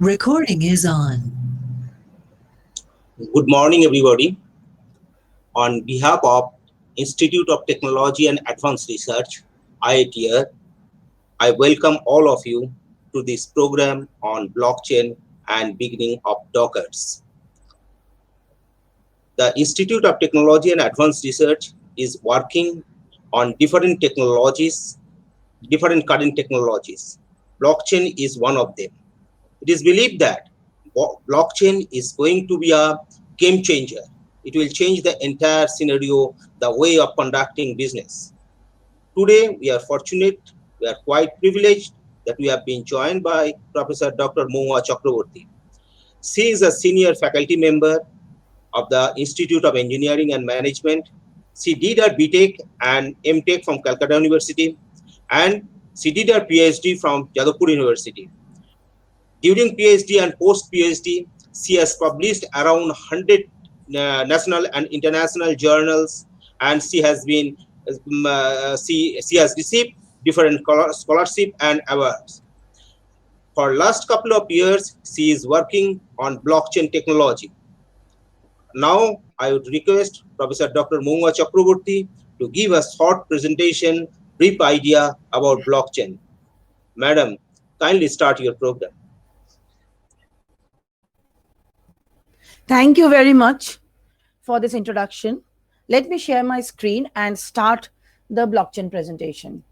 Recording is on. Good morning, everybody. On behalf of Institute of Technology and Advanced Research, IITR, I welcome all of you to this program on blockchain and beginning of Dockers. The Institute of Technology and Advanced Research is working on different technologies, different current technologies. Blockchain is one of them. It is believed that blockchain is going to be a game changer. It will change the entire scenario, the way of conducting business. Today, we are fortunate, we are quite privileged that we have been joined by Professor Dr. Mohua Chakraborty. She is a senior faculty member of the Institute of Engineering and Management. She did her BTech and MTech from Calcutta University, and she did her PhD from Jadavpur University. During PhD and post-PhD, she has published around 100 national and international journals, and she has been she has received different scholarship and awards. For last couple of years, she is working on blockchain technology. Now, I would request Professor Dr. Mohua Chakraborty to give a short presentation, brief idea about blockchain. Madam, kindly start your program. Thank you very much for this introduction. Let me share my screen and start the blockchain presentation.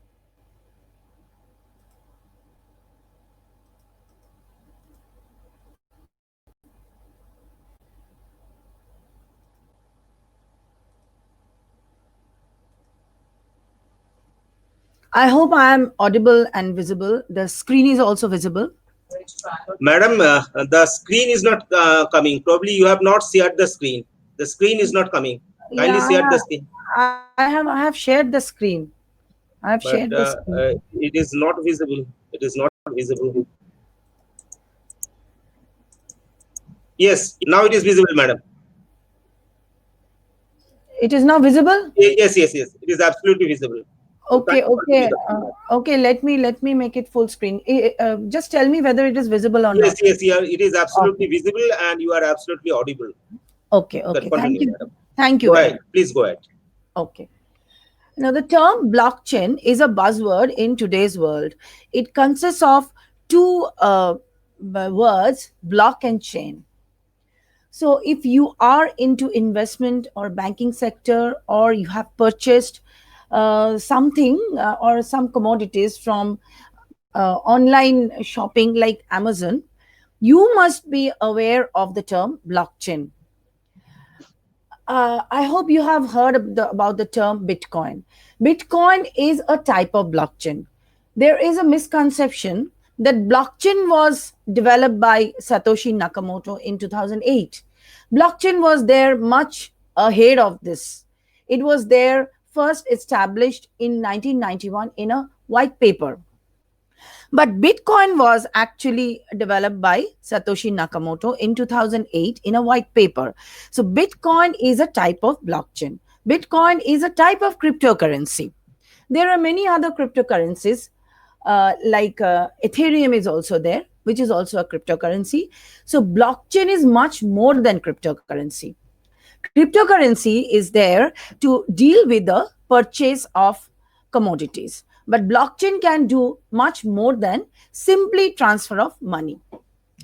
I hope I am audible and visible. The screen is also visible. Madam, the screen is not coming. Probably you have not shared the screen. The screen is not coming. Kindly share the screen. I have shared the screen. I have shared the screen. It is not visible. It is not visible. Yes, now it is visible, madam. It is now visible? Yes. It is absolutely visible. Okay. Let me make it full screen. Just tell me whether it is visible or not. Yes. It is absolutely visible, and you are absolutely audible. Okay. Thank you. Madam. Thank you. Go ahead. Please go ahead. Okay. Now, the term blockchain is a buzzword in today's world. It consists of two words, block and chain. So if you are into investment or banking sector, or you have purchased something or some commodities from online shopping like Amazon, you must be aware of the term blockchain. I hope you have heard about the term Bitcoin. Bitcoin is a type of blockchain. There is a misconception that blockchain was developed by Satoshi Nakamoto in 2008. Blockchain was there much ahead of this. It was there first established in 1991 in a white paper. But Bitcoin was actually developed by Satoshi Nakamoto in 2008 in a white paper. So Bitcoin is a type of blockchain. Bitcoin is a type of cryptocurrency. There are many other cryptocurrencies, like Ethereum is also there, which is also a cryptocurrency. So blockchain is much more than cryptocurrency. Cryptocurrency is there to deal with the purchase of commodities. But blockchain can do much more than simply transfer of money.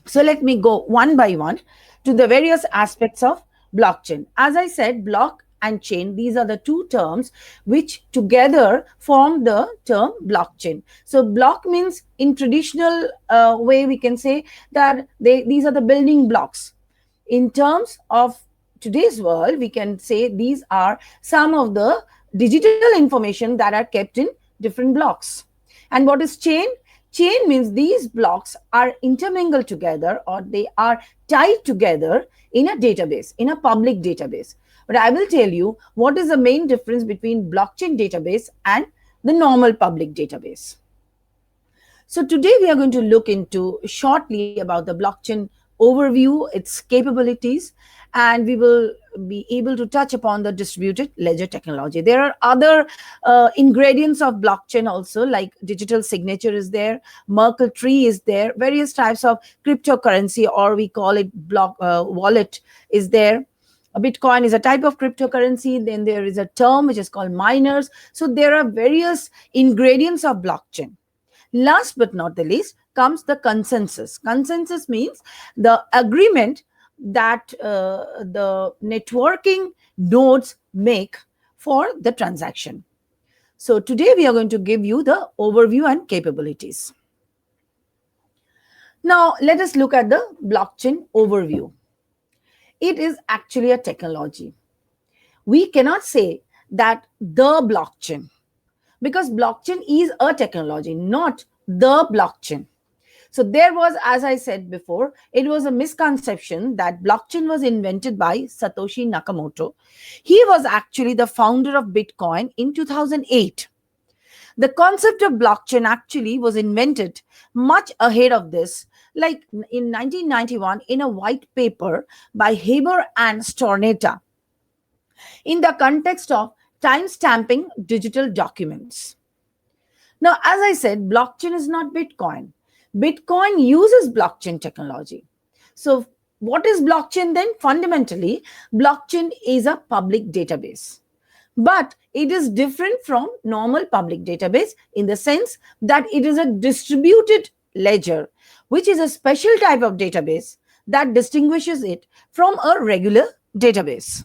So let me go one by one to the various aspects of blockchain. As I said, block and chain, these are the two terms which together form the term blockchain. So block means, in traditional way, we can say that these are the building blocks. In terms of today's world, we can say these are some of the digital information that are kept in different blocks. And what is chain? Chain means these blocks are intermingled together, or they are tied together in a database, in a public database. But I will tell you what is the main difference between blockchain database and the normal public database. So today we are going to look into shortly about the blockchain overview, its capabilities, and we will be able to touch upon the distributed ledger technology. There are other ingredients of blockchain also, like digital signature is there, Merkle tree is there, various types of cryptocurrency, or we call it block wallet is there. A Bitcoin is a type of cryptocurrency. Then there is a term which is called miners. So there are various ingredients of blockchain. Last but not the least comes the consensus. Consensus means the agreement that the networking nodes make for the transaction. So today we are going to give you the overview and capabilities. Now let us look at the blockchain overview. It is actually a technology. We cannot say that the blockchain, because blockchain is a technology, not the blockchain. So there was, as I said before, it was a misconception that blockchain was invented by Satoshi Nakamoto. He was actually the founder of Bitcoin in 2008. The concept of blockchain actually was invented much ahead of this, like in 1991 in a white paper by Haber and Stornetta, in the context of time-stamping digital documents. Now, as I said, blockchain is not Bitcoin. Bitcoin uses blockchain technology. So, what is blockchain then? Fundamentally, blockchain is a public database. But it is different from normal public database in the sense that it is a distributed ledger, which is a special type of database that distinguishes it from a regular database.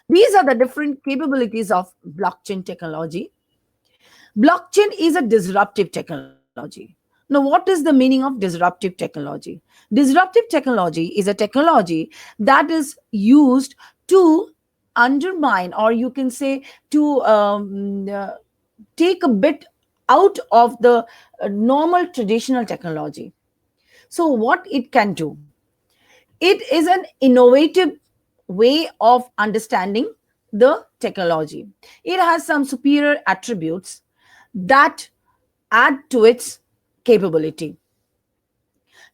These are the different capabilities of blockchain technology. Blockchain is a disruptive technology. Now, what is the meaning of disruptive technology? Disruptive technology is a technology that is used to undermine, or you can say to take a bit out of the normal traditional technology. So, what it can do? It is an innovative way of understanding the technology. It has some superior attributes that add to its capability.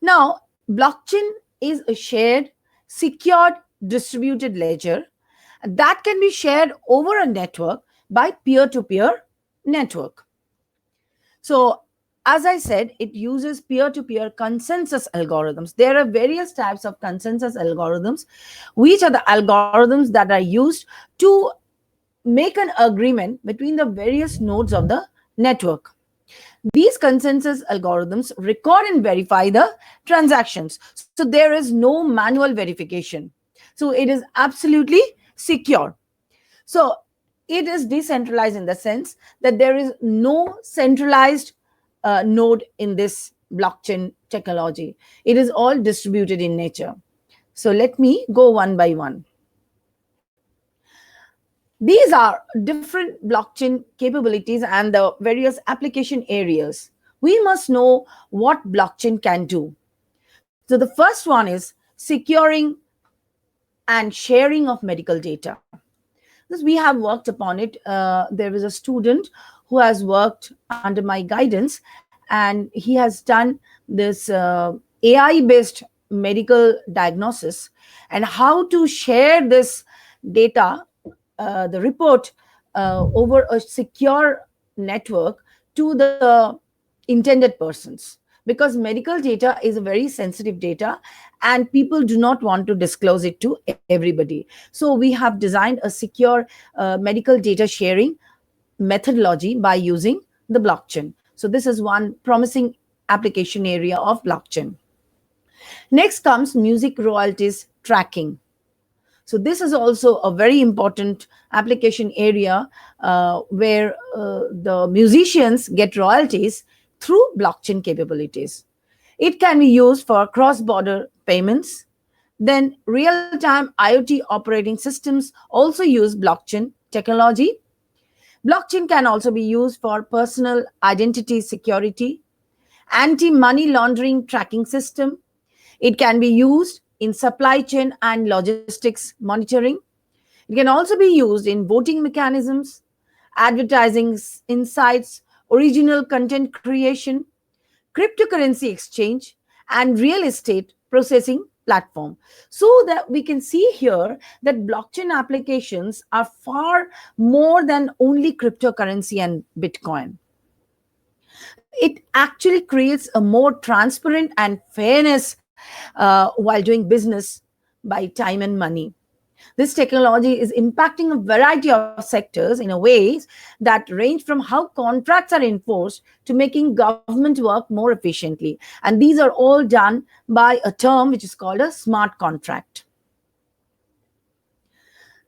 Now, blockchain is a shared, secured, distributed ledger that can be shared over a network by peer-to-peer network. So, as I said, it uses peer-to-peer consensus algorithms. There are various types of consensus algorithms, which are the algorithms that are used to make an agreement between the various nodes of the network. These consensus algorithms record and verify the transactions. So there is no manual verification. So it is absolutely secure. So it is decentralized in the sense that there is no centralized node in this blockchain technology. It is all distributed in nature. So let me go one by one. These are different blockchain capabilities and the various application areas. We must know what blockchain can do. So the first one is securing and sharing of medical data. Because we have worked upon it. There is a student who has worked under my guidance, and he has done this AI-based medical diagnosis and how to share this data, the report, over a secure network to the intended persons, because medical data is a very sensitive data and people do not want to disclose it to everybody. So we have designed a secure medical data sharing methodology by using the blockchain. So this is one promising application area of blockchain. Next comes music royalties tracking. So this is also a very important application area where the musicians get royalties through blockchain capabilities. It can be used for cross-border payments. Then real-time IoT operating systems also use blockchain technology. Blockchain can also be used for personal identity security, anti-money laundering tracking system. It can be used in supply chain and logistics monitoring. It can also be used in voting mechanisms, advertising insights, original content creation, cryptocurrency exchange, and real estate processing platform. So that we can see here that blockchain applications are far more than only cryptocurrency and Bitcoin. It actually creates a more transparent and fairness while doing business by time and money. This technology is impacting a variety of sectors in a ways that range from how contracts are enforced to making government work more efficiently. And these are all done by a term which is called a smart contract.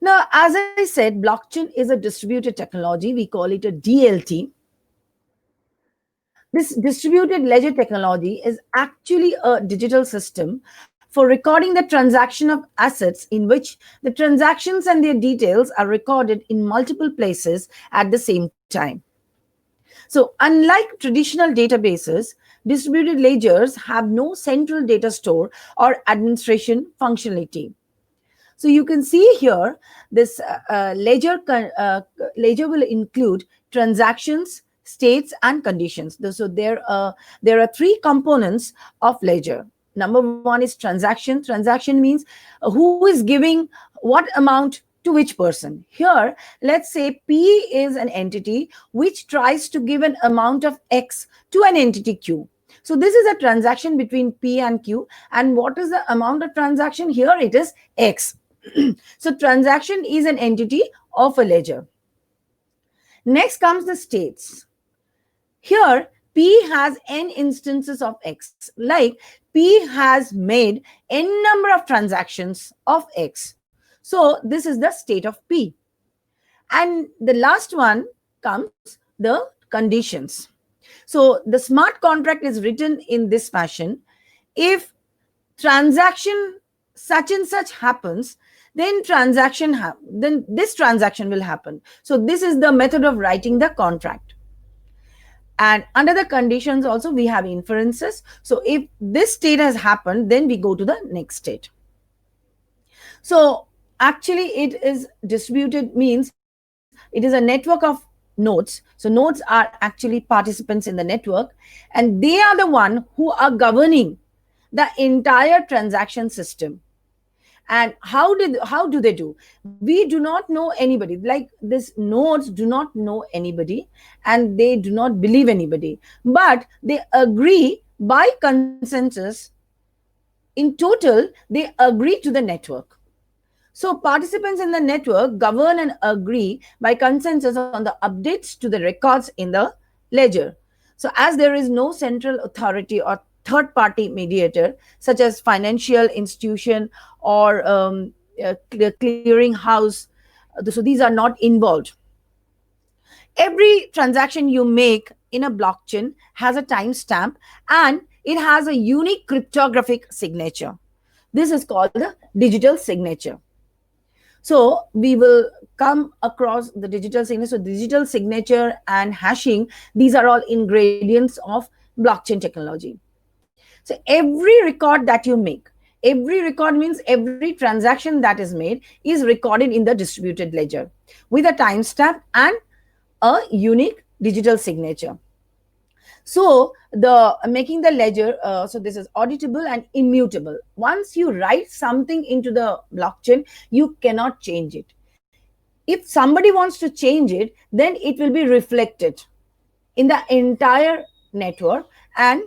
Now, as I said, blockchain is a distributed technology. We call it a DLT. This distributed ledger technology is actually a digital system for recording the transaction of assets in which the transactions and their details are recorded in multiple places at the same time. So, unlike traditional databases, distributed ledgers have no central data store or administration functionality. So you can see here this ledger will include transactions, states, and conditions. So there are three components of ledger. Number one is transaction. Transaction means who is giving what amount to which person. Here, let's say P is an entity which tries to give an amount of X to an entity Q. So this is a transaction between P and Q. And what is the amount of transaction? Here it is X. So transaction is an entity of a ledger. Next comes the states. Here, P has n instances of X. Like P has made n number of transactions of X. So this is the state of P. And the last one comes the conditions. So the smart contract is written in this fashion. If transaction such and such happens, then this transaction will happen. So this is the method of writing the contract. And under the conditions also we have inferences. So if this state has happened, then we go to the next state. So actually it is distributed, means it is a network of nodes. So nodes are actually participants in the network, and they are the one who are governing the entire transaction system. And how do they do? We do not know anybody. Like these nodes do not know anybody, and they do not believe anybody, but they agree by consensus. In total, they agree to the network. So participants in the network govern and agree by consensus on the updates to the records in the ledger. So as there is no central authority or third party mediator, such as financial institution or the clearing house, so these are not involved. Every transaction you make in a blockchain has a timestamp, and it has a unique cryptographic signature. This is called the digital signature. So we will come across the digital signature. So digital signature and hashing, these are all ingredients of blockchain technology. So every record that you make, every record means every transaction that is made is recorded in the distributed ledger with a timestamp and a unique digital signature. So the making the ledger, so this is auditable and immutable. Once you write something into the blockchain, you cannot change it. If somebody wants to change it, then it will be reflected in the entire network, and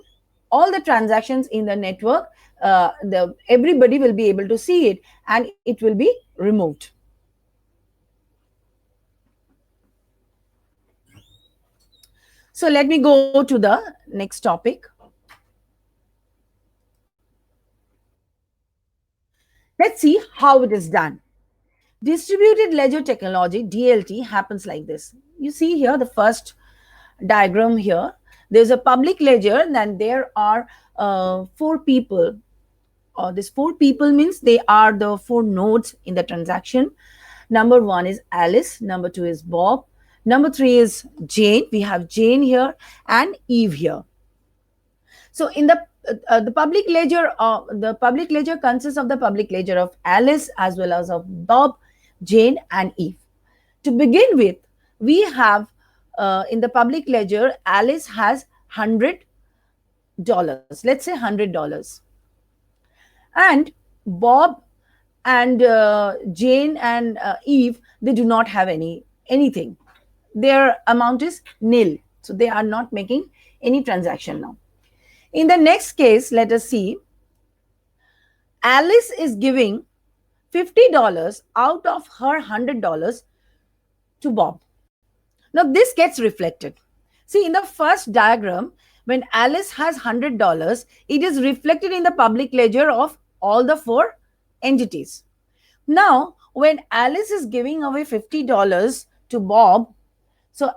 all the transactions in the network, everybody will be able to see it, and it will be removed. So let me go to the next topic. Let's see how it is done. Distributed ledger technology, DLT, happens like this. You see here the first diagram here. There's a public ledger, and there are 4 people. This 4 people means they are the 4 nodes in the transaction. Number 1 is Alice. Number 2 is Bob. Number 3 is Jane. We have Jane here and Eve here. So in the public ledger consists of the public ledger of Alice as well as of Bob, Jane, and Eve. To begin with, we have in the public ledger, Alice has 100 dollars, let's say $100, and Bob and Jane and Eve, they do not have anything. Their amount is nil, so they are not making any transaction now. In the next case, let us see. Alice is giving $50 out of her $100 to Bob. Now this gets reflected. See, in the first diagram, when Alice has $100, it is reflected in the public ledger of all the four entities. Now, when Alice is giving away $50 to Bob, so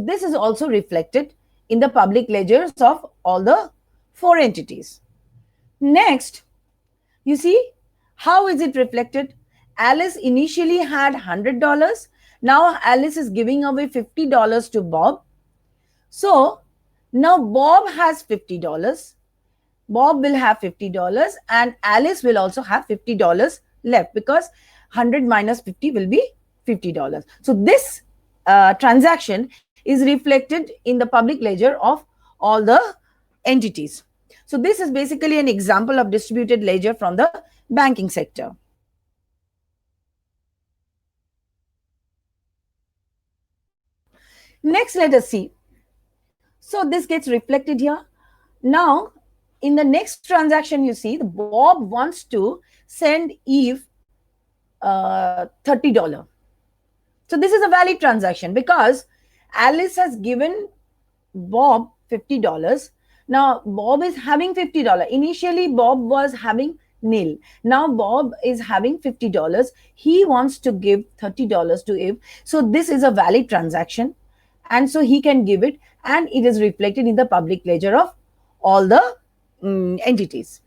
this is also reflected in the public ledgers of all the four entities. Next, you see, how is it reflected? Alice initially had $100. Now Alice is giving away $50 to Bob. So now Bob has $50. Bob will have $50 and Alice will also have $50 left, because 100 minus 50 will be $50. So this transaction is reflected in the public ledger of all the entities. So this is basically an example of distributed ledger from the banking sector. Next, let us see. So this gets reflected here. Now, in the next transaction, you see, Bob wants to send Eve $30. So this is a valid transaction because Alice has given Bob $50. Now Bob is having $50. Initially, Bob was having nil. Now Bob is having $50. He wants to give $30 to Eve. So this is a valid transaction. And so he can give it, and it is reflected in the public ledger of all the entities.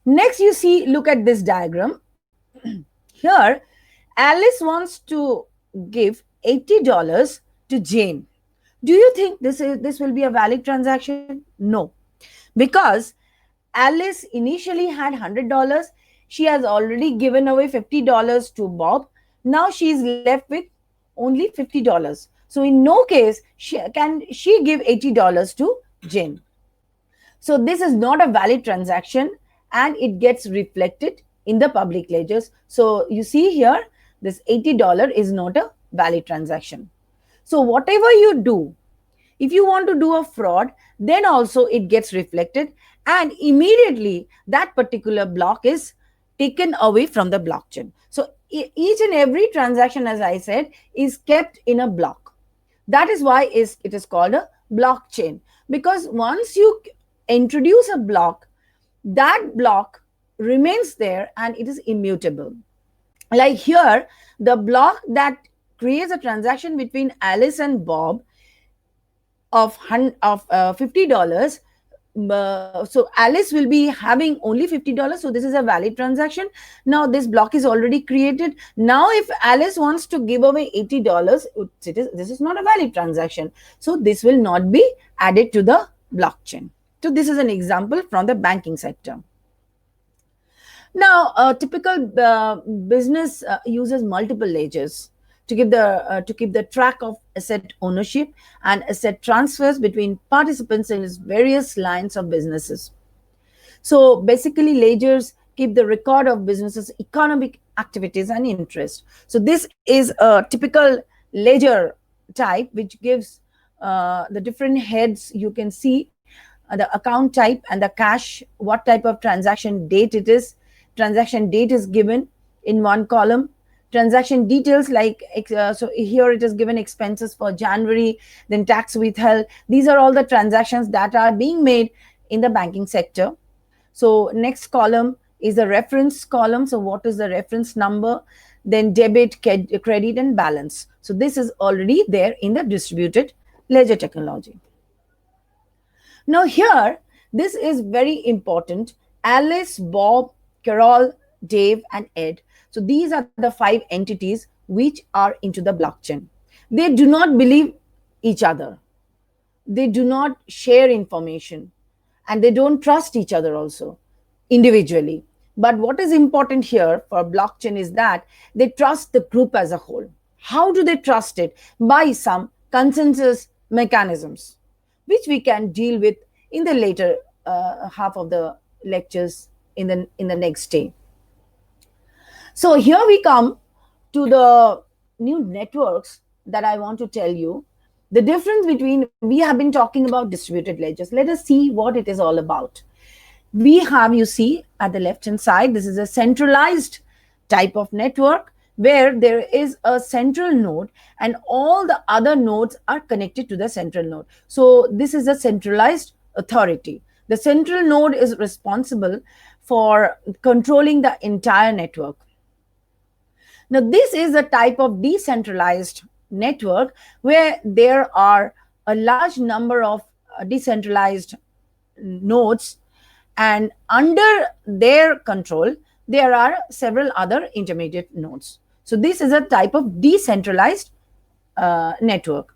Next, you see, look at this diagram. Here, Alice wants to give $80 to Jane. Do you think this will be a valid transaction? No, because Alice initially had $100. She has already given away $50 to Bob. Now she is left with only $50. So in no case can she give $80 to Jane. So this is not a valid transaction, and it gets reflected in the public ledgers. So you see here, this $80 is not a valid transaction. So whatever you do, if you want to do a fraud, then also it gets reflected, and immediately that particular block is taken away from the blockchain. So each and every transaction, as I said, is kept in a block. That is why it is called a blockchain, because once you introduce a block, that block remains there and it is immutable. Like here, the block that creates a transaction between Alice and Bob of $50. So Alice will be having only $50. So this is a valid transaction. Now this block is already created. Now if Alice wants to give away $80, this is not a valid transaction. So this will not be added to the blockchain. So this is an example from the banking sector. Now, a typical business uses multiple ledgers to keep the track of asset ownership and asset transfers between participants in its various lines of businesses. So basically, ledgers keep the record of businesses' economic activities and interest. So this is a typical ledger type, which gives the different heads. You can see the account type and the cash, what type of transaction date it is. Transaction date is given in one column. Transaction details, like so here it is given expenses for January, then tax withheld. These are all the transactions that are being made in the banking sector. So next column is the reference column. So what is the reference number? Then debit, credit, and balance. So this is already there in the distributed ledger technology. Now here, this is very important. Alice, Bob, Carol, Dave, and Ed. So these are the 5 entities which are into the blockchain. They do not believe each other. They do not share information, and they don't trust each other also individually. But what is important here for blockchain is that they trust the group as a whole. How do they trust it? By some consensus mechanisms, which we can deal with in the later half of the lectures in the next day. So here we come to the new networks that I want to tell you. The difference between, we have been talking about distributed ledgers. Let us see what it is all about. We have, you see at the left hand side, this is a centralized type of network where there is a central node and all the other nodes are connected to the central node. So this is a centralized authority. The central node is responsible for controlling the entire network. Now, this is a type of decentralized network where there are a large number of decentralized nodes, and under their control, there are several other intermediate nodes. So, this is a type of decentralized network.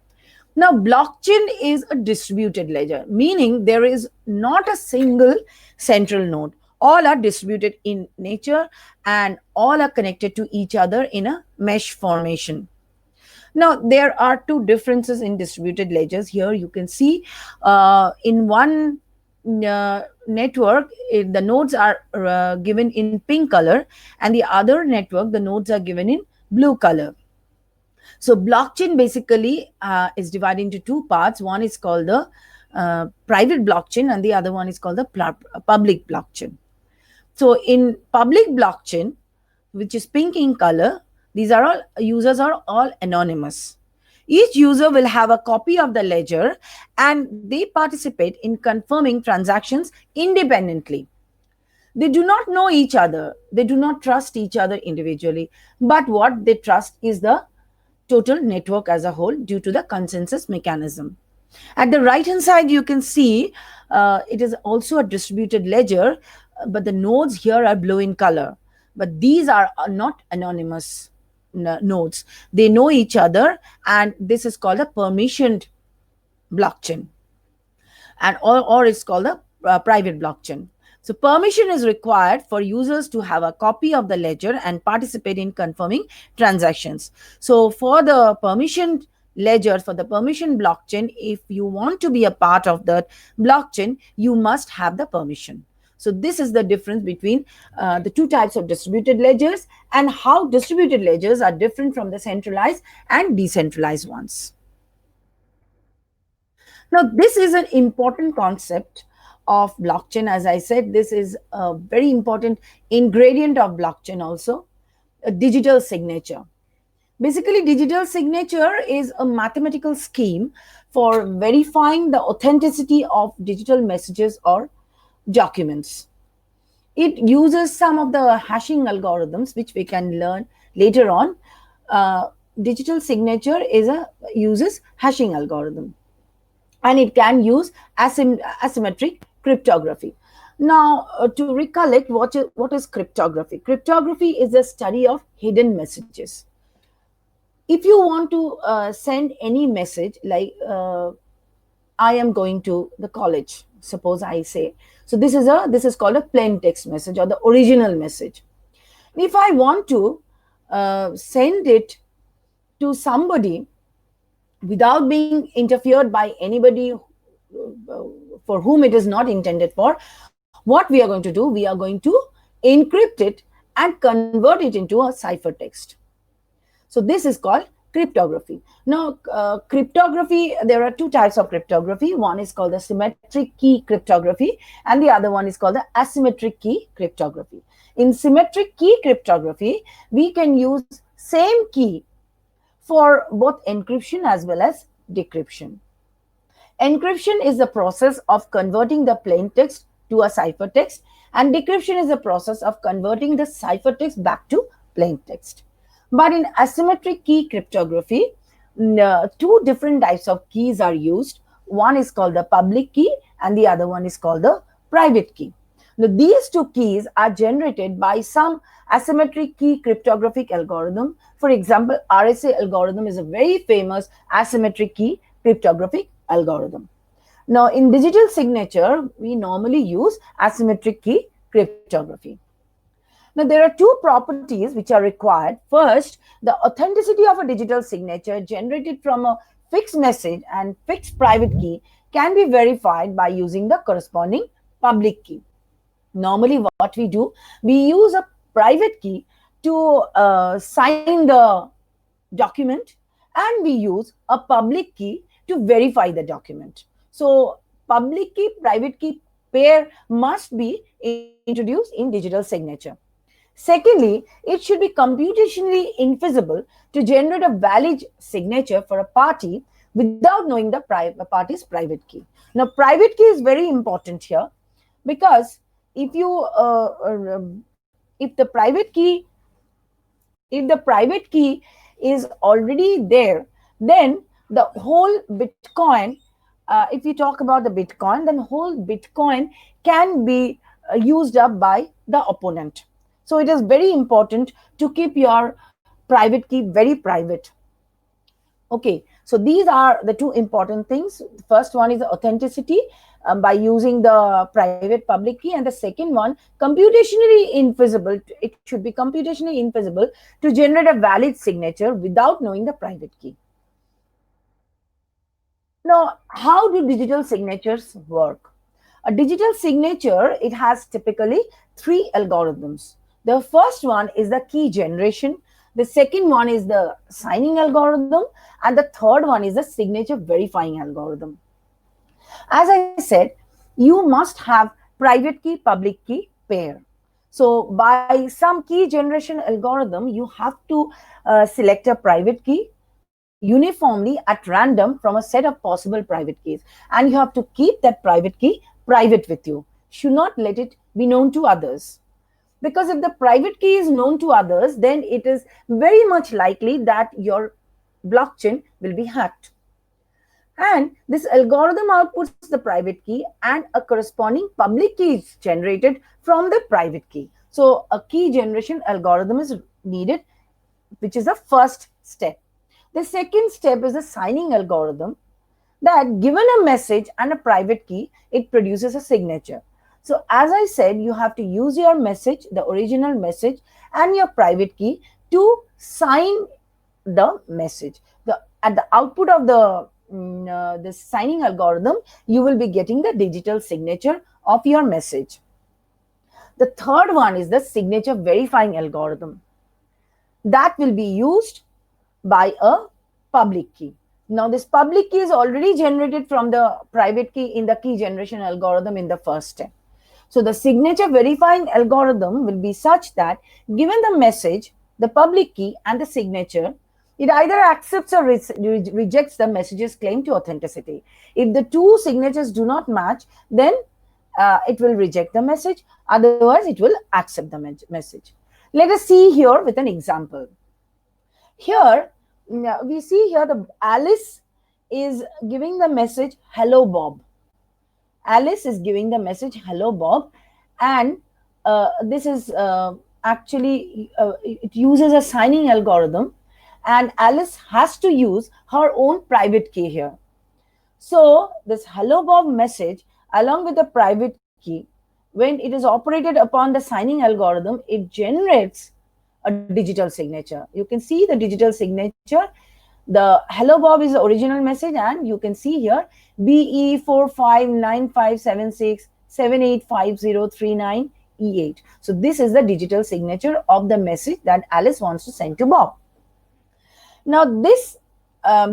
Now, blockchain is a distributed ledger, meaning there is not a single central node. All are distributed in nature and all are connected to each other in a mesh formation. Now, there are two differences in distributed ledgers. Here you can see in one network, the nodes are given in pink color, and the other network, the nodes are given in blue color. So blockchain basically is divided into two parts. One is called the private blockchain and the other one is called the public blockchain. So in public blockchain, which is pink in color, these are all users are all anonymous. Each user will have a copy of the ledger and they participate in confirming transactions independently. They do not know each other. They do not trust each other individually. But what they trust is the total network as a whole due to the consensus mechanism. At the right hand side, you can see it is also a distributed ledger, but the nodes here are blue in color. But these are not anonymous nodes. They know each other, and this is called a permissioned blockchain, and or it's called a private blockchain. So permission is required for users to have a copy of the ledger and participate in confirming transactions. So for the permission ledger, for the permission blockchain, if you want to be a part of that blockchain, you must have the permission. So this is the difference between the two types of distributed ledgers and how distributed ledgers are different from the centralized and decentralized ones. Now, this is an important concept of blockchain. As I said, this is a very important ingredient of blockchain also, a digital signature. Basically, digital signature is a mathematical scheme for verifying the authenticity of digital messages or documents. It uses some of the hashing algorithms, which we can learn later on. Digital signature uses hashing algorithm, and it can use asymmetric cryptography. Now, to recollect, what is cryptography? Cryptography is the study of hidden messages. If you want to send any message, like I am going to the college, suppose I say, so this is called a plain text message or the original message. If I want to send it to somebody without being interfered by anybody for whom it is not intended for, what we are going to do, we are going to encrypt it and convert it into a ciphertext. So this is called cryptography. Now, cryptography, there are two types of cryptography. One is called the symmetric key cryptography, and the other one is called the asymmetric key cryptography. In symmetric key cryptography, we can use same key for both encryption as well as decryption. Encryption is the process of converting the plain text to a ciphertext, and decryption is the process of converting the ciphertext back to plain text. But in asymmetric key cryptography, two different types of keys are used. One is called the public key and the other one is called the private key. Now, these two keys are generated by some asymmetric key cryptographic algorithm. For example, RSA algorithm is a very famous asymmetric key cryptographic algorithm. Now, in digital signature, we normally use asymmetric key cryptography. Now, there are two properties which are required. First, the authenticity of a digital signature generated from a fixed message and fixed private key can be verified by using the corresponding public key. Normally, what we do, we use a private key to sign the document, and we use a public key to verify the document. So, public key, private key pair must be introduced in digital signature. Secondly, it should be computationally infeasible to generate a valid signature for a party without knowing the party's private key. Now, private key is very important here, because if you if the private key is already there, then the whole Bitcoin, if you talk about the Bitcoin, then whole Bitcoin can be used up by the opponent. So it is very important to keep your private key very private. Okay, so these are the two important things. The first one is authenticity, by using the private public key, and the second one, computationally infeasible. It should be computationally infeasible to generate a valid signature without knowing the private key. Now, how do digital signatures work? A digital signature, it has typically three algorithms. The first one is the key generation, the second one is the signing algorithm, and the third one is the signature verifying algorithm. As I said, you must have private key, public key pair. So by some key generation algorithm, you have to select a private key uniformly at random from a set of possible private keys, and you have to keep that private key private with you. Should not let it be known to others, because if the private key is known to others, then it is very much likely that your blockchain will be hacked. And this algorithm outputs the private key, and a corresponding public key is generated from the private key. So a key generation algorithm is needed, which is the first step. The second step is the signing algorithm, that given a message and a private key, it produces a signature. So as I said, you have to use your message, the original message, and your private key to sign the message. At the output of the signing algorithm, you will be getting the digital signature of your message. The third one is the signature verifying algorithm, that will be used by a public key. Now, this public key is already generated from the private key in the key generation algorithm in the first step. So the signature verifying algorithm will be such that given the message, the public key, and the signature, it either accepts or rejects the message's claim to authenticity. If the two signatures do not match, then it will reject the message. Otherwise, it will accept the message. Let us see here with an example. Here, we see here the Alice is giving the message, "Hello, Bob." Alice is giving the message, "Hello, Bob," and this is actually, it uses a signing algorithm, and Alice has to use her own private key here. So this "Hello, Bob" message, along with the private key, when it is operated upon the signing algorithm, it generates a digital signature. You can see the digital signature. The "Hello, Bob" is the original message, and you can see here BE459576785039E8. So this is the digital signature of the message that Alice wants to send to Bob. Now this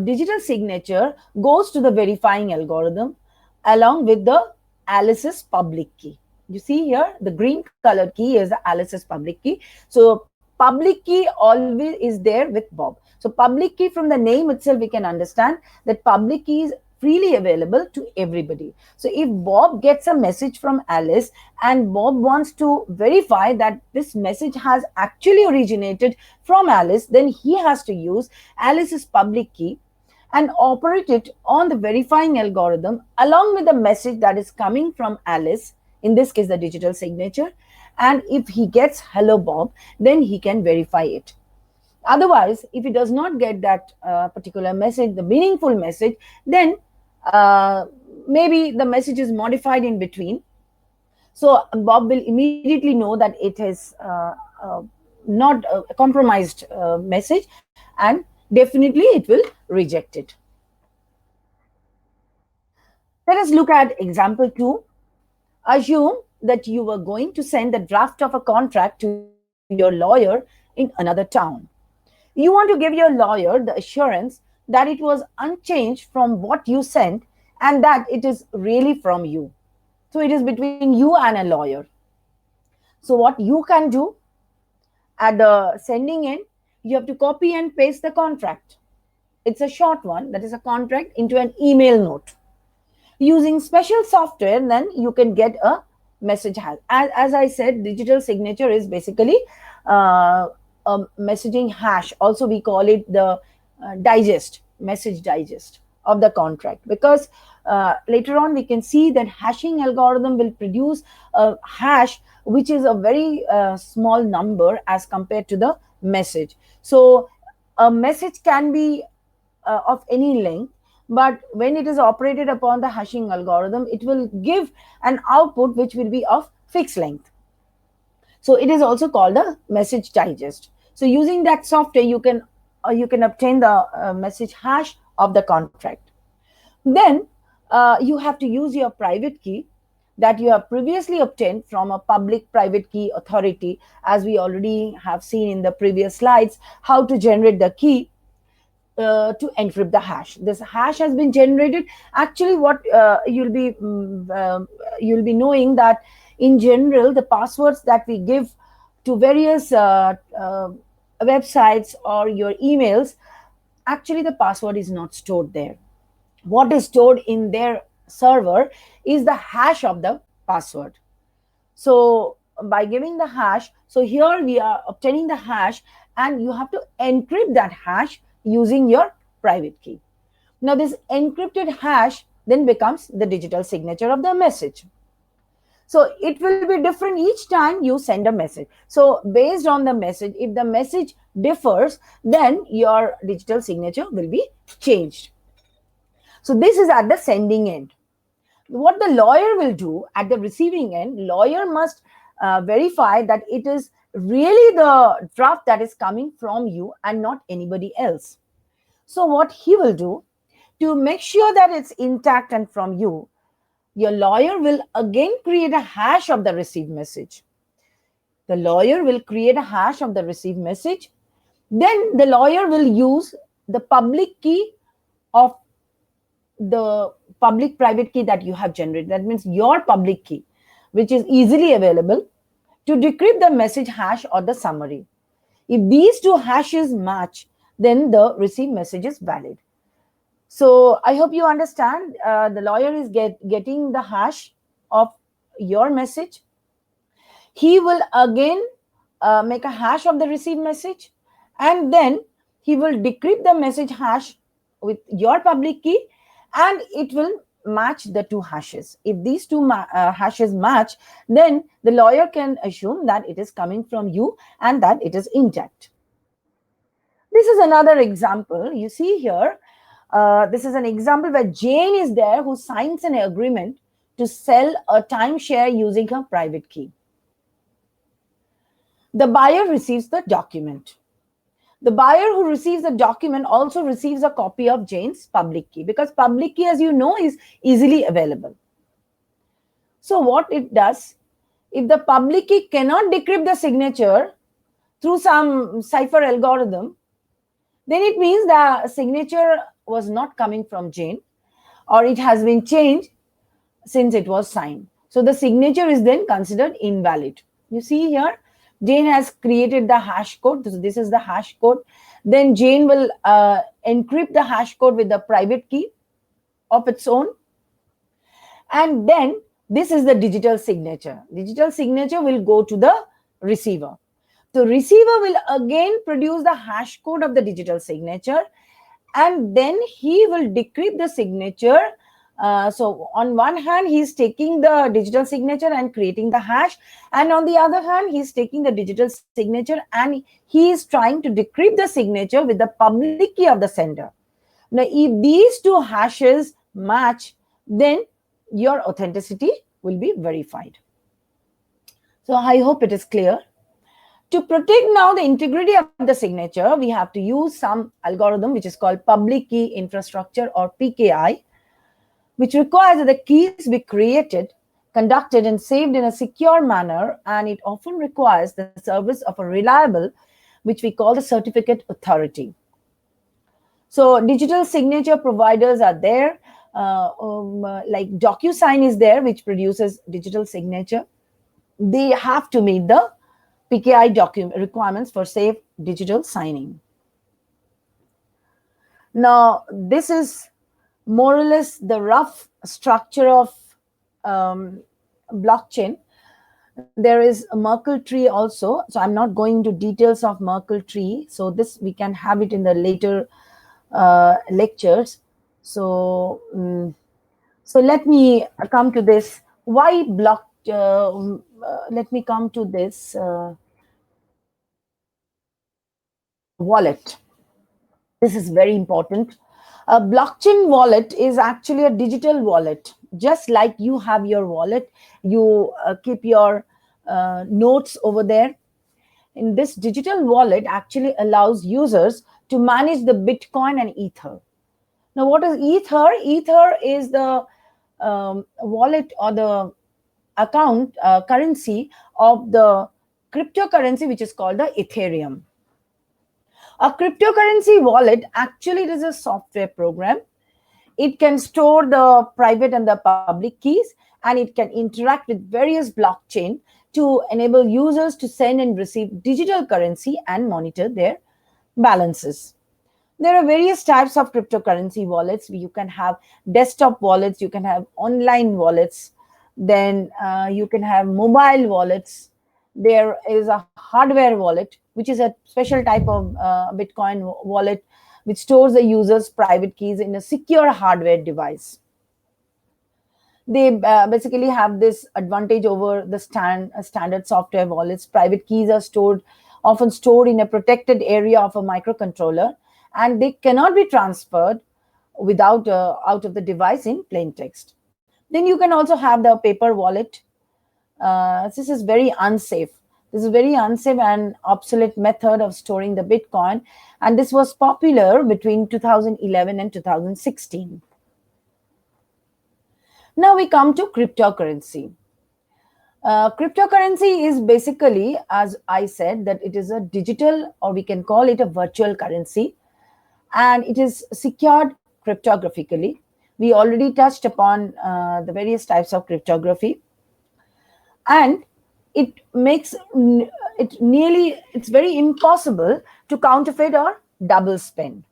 digital signature goes to the verifying algorithm along with the Alice's public key. You see here the green colored key is the Alice's public key. So public key always is there with Bob. So public key, from the name itself, we can understand that public key is freely available to everybody. So if Bob gets a message from Alice and Bob wants to verify that this message has actually originated from Alice, then he has to use Alice's public key and operate it on the verifying algorithm along with the message that is coming from Alice, in this case the digital signature. And if he gets "Hello, Bob," then he can verify it. Otherwise, if he does not get that particular message, the meaningful message, then maybe the message is modified in between. So Bob will immediately know that it is not a compromised message, and definitely it will reject it. Let us look at example 2. Assume that you were going to send the draft of a contract to your lawyer in another town. You want to give your lawyer the assurance that it was unchanged from what you sent and that it is really from you. So it is between you and a lawyer. So what you can do at the sending end, you have to copy and paste the contract. It's a short one, that is a contract, into an email note. Using special software, then you can get a message hash. As I said, digital signature is basically uh, a messaging hash. Also, we call it the digest, message digest of the contract, because later on we can see that hashing algorithm will produce a hash which is a very small number as compared to the message. So a message can be of any length, but when it is operated upon the hashing algorithm, it will give an output which will be of fixed length. So it is also called a message digest. So using that software, you can obtain the message hash of the contract. Then you have to use your private key that you have previously obtained from a public private key authority, as we already have seen in the previous slides how to generate the key to encrypt the hash. This hash has been generated. Actually, what you'll be knowing that in general, the passwords that we give to various websites or your emails, actually the password is not stored there. What is stored in their server is the hash of the password. So by giving the hash, so here we are obtaining the hash, and you have to encrypt that hash using your private key. Now this encrypted hash then becomes the digital signature of the message. So it will be different each time you send a message. So based on the message, if the message differs, then your digital signature will be changed. So this is at the sending end. What the lawyer will do at the receiving end, lawyer must verify that it is really the draft that is coming from you and not anybody else. So what he will do to make sure that it's intact and from you, your lawyer will again create a hash of the received message. The lawyer will create a hash of the received message. Then the lawyer will use the public key of the public private key that you have generated. That means your public key, which is easily available, to decrypt the message hash or the summary. If these two hashes match, then the received message is valid. So I hope you understand. The lawyer is getting the hash of your message. He will again make a hash of the received message, and then he will decrypt the message hash with your public key, and it will match the two hashes. If these two hashes match, then the lawyer can assume that it is coming from you and that it is intact. This is another example. You see here, this is an example where Jane is there who signs an agreement to sell a timeshare using her private key. The buyer receives the document. The buyer who receives the document also receives a copy of Jane's public key, because public key, as you know, is easily available. So what it does, if the public key cannot decrypt the signature through some cipher algorithm, then it means the signature was not coming from Jane, or it has been changed since it was signed. So the signature is then considered invalid. You see here, Jane has created the hash code. This is the hash code. Then Jane will encrypt the hash code with the private key of its own. And then this is the digital signature. Digital signature will go to the receiver. The receiver will again produce the hash code of the digital signature, and then he will decrypt the signature. So on one hand, he's taking the digital signature and creating the hash, and on the other hand, he's taking the digital signature and he is trying to decrypt the signature with the public key of the sender. Now, if these two hashes match, then your authenticity will be verified. So I hope it is clear. To protect now the integrity of the signature, we have to use some algorithm which is called public key infrastructure, or PKI, which requires that the keys be created conducted and saved in a secure manner, and it often requires the service of a reliable, which we call the certificate authority. So digital signature providers are there, like DocuSign is there, which produces digital signature. They have to meet the PKI document requirements for safe digital signing. Now, this is more or less the rough structure of blockchain. There is a Merkle tree also. So I'm not going into details of Merkle tree. So this we can have it in the later lectures. So, so let me come to this. Why block? Let me come to this wallet. This is very important. A blockchain wallet is actually a digital wallet. Just like you have your wallet, you keep your notes over there. In this digital wallet actually allows users to manage the Bitcoin and Ether. Now, what is Ether? Ether is the wallet or the account currency of the cryptocurrency, which is called the Ethereum. A cryptocurrency wallet actually is a software program. It can store the private and the public keys, and it can interact with various blockchain to enable users to send and receive digital currency and monitor their balances. There are various types of cryptocurrency wallets. You can have desktop wallets, you can have online wallets, then you can have mobile wallets. There is a hardware wallet, which is a special type of Bitcoin wallet, which stores the user's private keys in a secure hardware device. They basically have this advantage over the standard software wallets. Private keys are often stored in a protected area of a microcontroller, and they cannot be transferred without out of the device in plain text. Then you can also have the paper wallet. This is very unsafe. This is a very unsafe and obsolete method of storing the Bitcoin, and this was popular between 2011 and 2016. Now we come to cryptocurrency. Cryptocurrency is basically, as I said, that it is a digital, or we can call it a virtual currency, and it is secured cryptographically. We already touched upon the various types of cryptography, and it makes it's very impossible to counterfeit or double spend.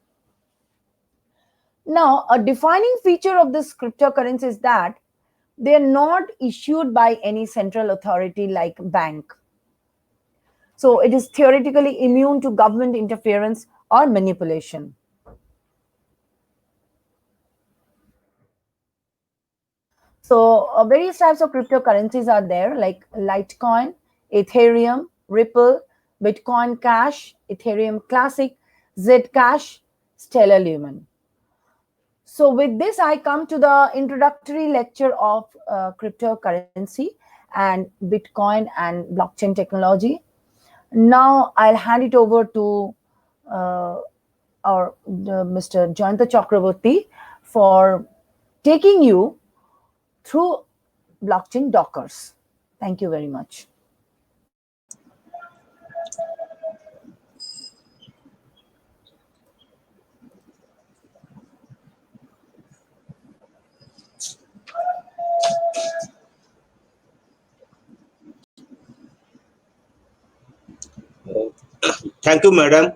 Now, a defining feature of this cryptocurrency is that they are not issued by any central authority like bank. So it is theoretically immune to government interference or manipulation. So various types of cryptocurrencies are there, like Litecoin, Ethereum, Ripple, Bitcoin Cash, Ethereum Classic, Zcash, Stellar Lumen. So with this, I come to the introductory lecture of cryptocurrency and Bitcoin and blockchain technology. Now I'll hand it over to Mr. Jayanta Chakraborty for taking you through blockchain Dockers. Thank you very much. Thank you, madam,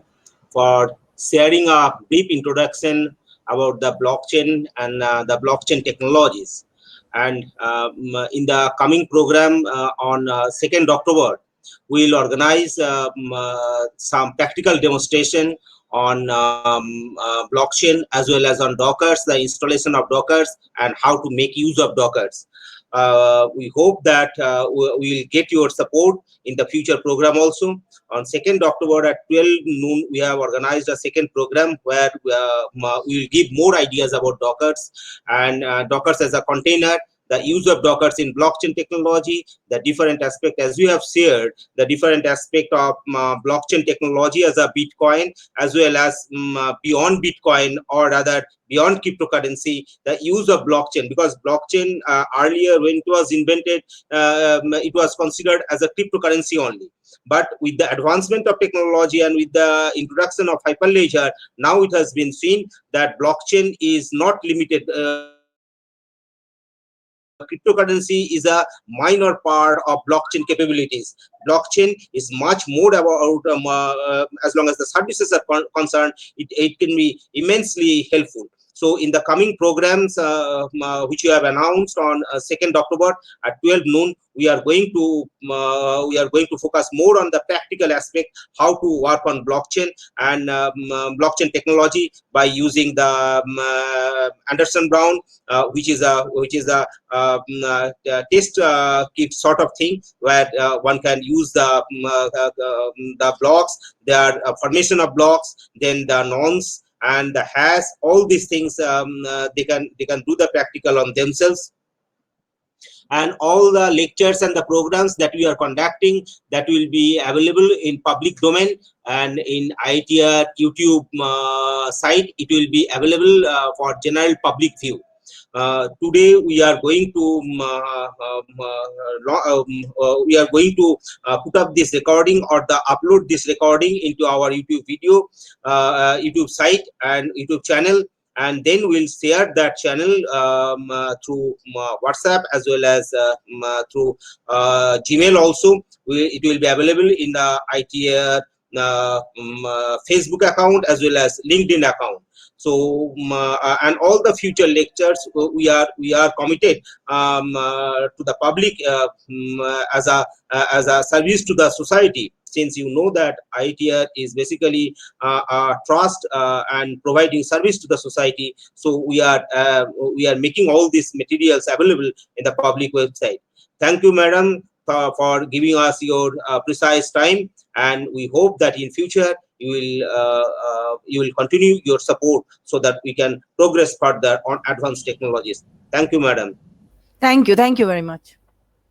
for sharing a brief introduction about the blockchain and the blockchain technologies. And in the coming program on 2nd October, we'll organize some practical demonstration on blockchain as well as on Dockers, the installation of Dockers and how to make use of Dockers. We hope that we will get your support in the future program also. On 2nd October at 12 noon, we have organized a second program where we will give more ideas about Dockers and Dockers as a container, the use of Dockers in blockchain technology, the different aspect, as you have shared, the different aspect of blockchain technology as a Bitcoin, as well as beyond Bitcoin, or rather beyond cryptocurrency, the use of blockchain, because blockchain earlier when it was invented, it was considered as a cryptocurrency only. But with the advancement of technology and with the introduction of Hyperledger, now it has been seen that blockchain is not limited. Cryptocurrency is a minor part of blockchain capabilities. Blockchain is much more about, as long as the services are concerned, it can be immensely helpful. So in the coming programs, which you have announced on 2nd October at 12 noon, we are going to focus more on the practical aspect, how to work on blockchain and blockchain technology by using the Anderson Brown, which is a test kit sort of thing, where one can use the blocks, their formation of blocks, then the nonce and the hash, all these things they can do the practical on themselves. And all the lectures and the programs that we are conducting, that will be available in public domain, and in IITR YouTube site it will be available for general public view. Today we are going to put up this recording, or the upload this recording into our YouTube video, YouTube site and YouTube channel, and then we'll share that channel through WhatsApp, as well as through Gmail also. It will be available in the IITR Facebook account as well as LinkedIn account. So and all the future lectures we are committed to the public as a service to the society, since you know that IITR is basically a trust and providing service to the society. So we are making all these materials available in the public website. Thank you, madam, for giving us your precise time, and we hope that in future you will continue your support so that we can progress further on advanced technologies. Thank you, madam. Thank you very much.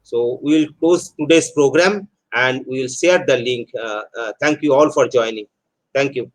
So we will close today's program and we will share the link. Thank you all for joining. Thank you.